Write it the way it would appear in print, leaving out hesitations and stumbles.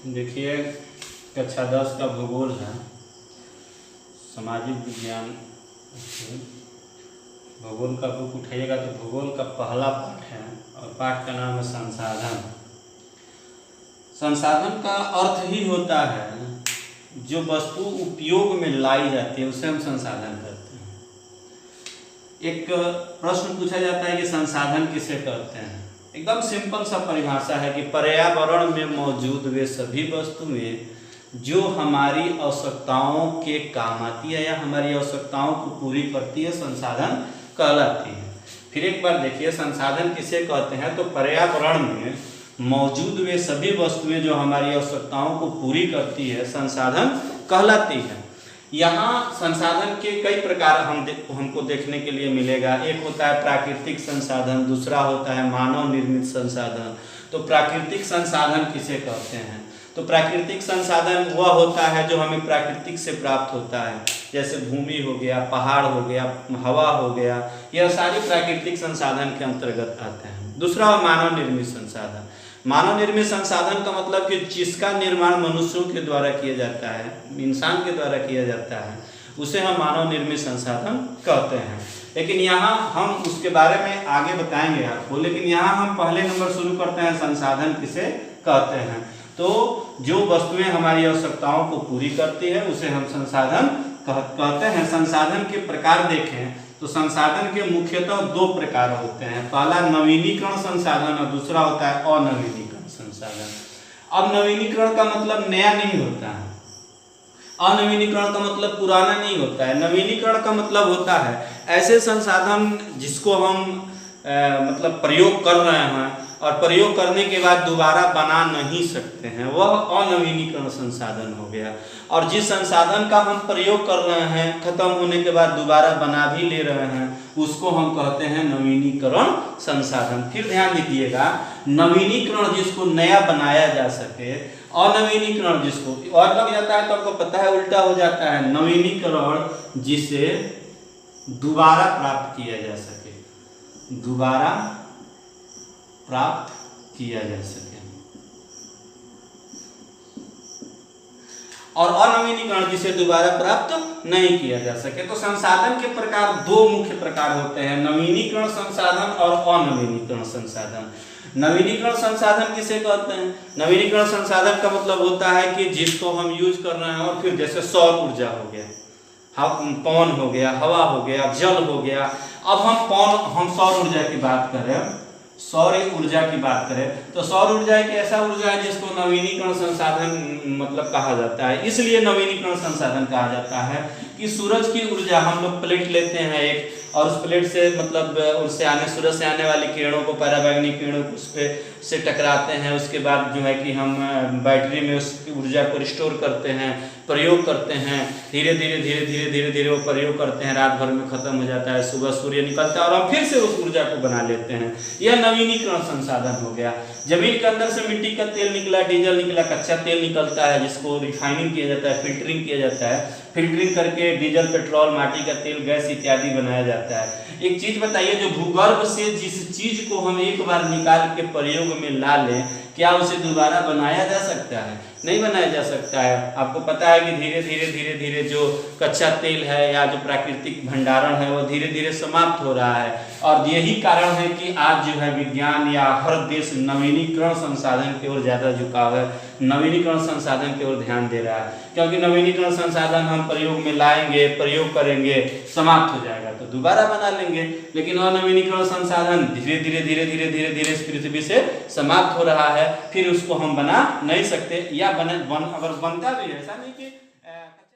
देखिए कक्षा 10 का भूगोल है, सामाजिक विज्ञान। भूगोल का बुक उठाइएगा तो भूगोल का पहला पाठ है और पाठ का नाम है संसाधन। संसाधन का अर्थ ही होता है जो वस्तु उपयोग में लाई जाती है उसे हम संसाधन कहते हैं। एक प्रश्न पूछा जाता है कि संसाधन किसे कहते हैं। एकदम सिंपल सा परिभाषा है कि पर्यावरण में मौजूद वे सभी वस्तुएं जो हमारी आवश्यकताओं के काम आती है या हमारी आवश्यकताओं को पूरी करती है, संसाधन कहलाती है। फिर एक बार देखिए, संसाधन किसे कहते हैं तो पर्यावरण में मौजूद वे सभी वस्तुएं जो हमारी आवश्यकताओं को पूरी करती है, संसाधन कहलाती है। यहाँ संसाधन के कई प्रकार हमको देखने के लिए मिलेगा। एक होता है प्राकृतिक संसाधन, दूसरा होता है मानव निर्मित संसाधन। तो प्राकृतिक संसाधन किसे कहते हैं तो प्राकृतिक संसाधन वह होता है जो हमें प्राकृतिक से प्राप्त होता है, जैसे भूमि हो गया, पहाड़ हो गया, हवा हो गया, यह सारी प्राकृतिक संसाधन के अंतर्गत आते हैं। दूसरा मानव निर्मित संसाधन। मानव निर्मित संसाधन का मतलब कि जिसका निर्माण मनुष्यों के द्वारा किया जाता है, इंसान के द्वारा किया जाता है, उसे हम मानव निर्मित संसाधन कहते हैं। लेकिन यहाँ हम उसके बारे में आगे बताएंगे आपको, लेकिन यहाँ हम पहले नंबर शुरू करते हैं संसाधन किसे कहते हैं। तो जो वस्तुएं हमारी आवश्यकताओं को पूरी करती है उसे हम संसाधन कहते हैं। संसाधन के प्रकार देखें तो संसाधन के मुख्यतः दो प्रकार होते हैं। पहला नवीनीकरण संसाधन और दूसरा होता है अनवीनीकरण संसाधन। अब नवीनीकरण का मतलब नया नहीं होता है, अनवीनीकरण का मतलब पुराना नहीं होता है। नवीनीकरण का मतलब होता है ऐसे संसाधन जिसको हम मतलब प्रयोग कर रहे हैं और प्रयोग करने के बाद दोबारा बना नहीं सकते हैं, वह अनवीनीकरण संसाधन हो गया। और जिस संसाधन का हम प्रयोग कर रहे हैं, खत्म होने के बाद दोबारा बना भी ले रहे हैं, उसको हम कहते हैं नवीनीकरण संसाधन। फिर ध्यान दीजिएगा, नवीनीकरण जिसको नया बनाया जा सके, अनवीनीकरण जिसको और लग जाता है तो आपको पता है उल्टा हो जाता है। नवीनीकरण जिसे दोबारा प्राप्त किया जा सके, दोबारा प्राप्त किया जा सके। और अनवीनीकरण जिसे दोबारा प्राप्त नहीं किया जा सके। तो संसाधन के प्रकार दो मुख्य प्रकार होते हैं, नवीनीकरण संसाधन और अनवीनीकरण संसाधन। नवीनीकरण संसाधन किसे कहते हैं? नवीनीकरण संसाधन का मतलब होता है कि जिसको हम यूज कर रहे हैं और फिर जैसे सौर ऊर्जा हो गया, पवन हो गया, हवा हो गया, जल हो गया। अब हम सौर ऊर्जा की बात करें, सौर ऊर्जा की बात करें तो सौर ऊर्जा एक ऐसा ऊर्जा है जिसको नवीनीकरण संसाधन मतलब कहा जाता है। इसलिए नवीनीकरण संसाधन कहा जाता है कि सूरज की ऊर्जा, हम लोग प्लेट लेते हैं एक, और उस प्लेट से मतलब सूरज से आने वाली किरणों को, पराबैंगनी किरणों को उस से टकराते हैं। उसके बाद जो है कि हम बैटरी में उस ऊर्जा को रिस्टोर करते हैं, प्रयोग करते हैं। धीरे धीरे वो प्रयोग करते हैं, रात भर में खत्म हो जाता है, सुबह सूर्य निकलता है और हम फिर से उस ऊर्जा को बना लेते हैं। यह नवीनीकरण संसाधन हो गया। जमीन के अंदर से मिट्टी का तेल निकला, डीजल निकला, कच्चा तेल निकलता है जिसको रिफाइनिंग किया जाता है, फिल्टरिंग किया जाता है। फिल्टरिंग करके डीजल, पेट्रोल, माटी का तेल, गैस इत्यादि बनाया जाता है। एक चीज बताइए, जो भूगर्भ से जिस चीज को हम एक बार निकाल के प्रयोग में ला लें, क्या उसे दोबारा बनाया जा सकता है? नहीं बनाया जा सकता है। आपको पता है कि धीरे धीरे जो कच्चा तेल है या जो प्राकृतिक भंडारण है वो धीरे धीरे समाप्त हो रहा है। और यही कारण है कि आज जो है विज्ञान या हर देश नवीनीकरण संसाधन की ओर ज़्यादा झुकाव है, नवीनीकरण संसाधन की ओर ध्यान दे रहा है। क्योंकि नवीनीकरण संसाधन हम प्रयोग में लाएंगे, प्रयोग करेंगे, समाप्त हो जाएगा तो दोबारा बना लेंगे। लेकिन अनवीनीकरण संसाधन धीरे धीरे इस पृथ्वी से समाप्त हो रहा है, फिर उसको हम बना नहीं सकते, या अगर बनता भी है, ऐसा नहीं कि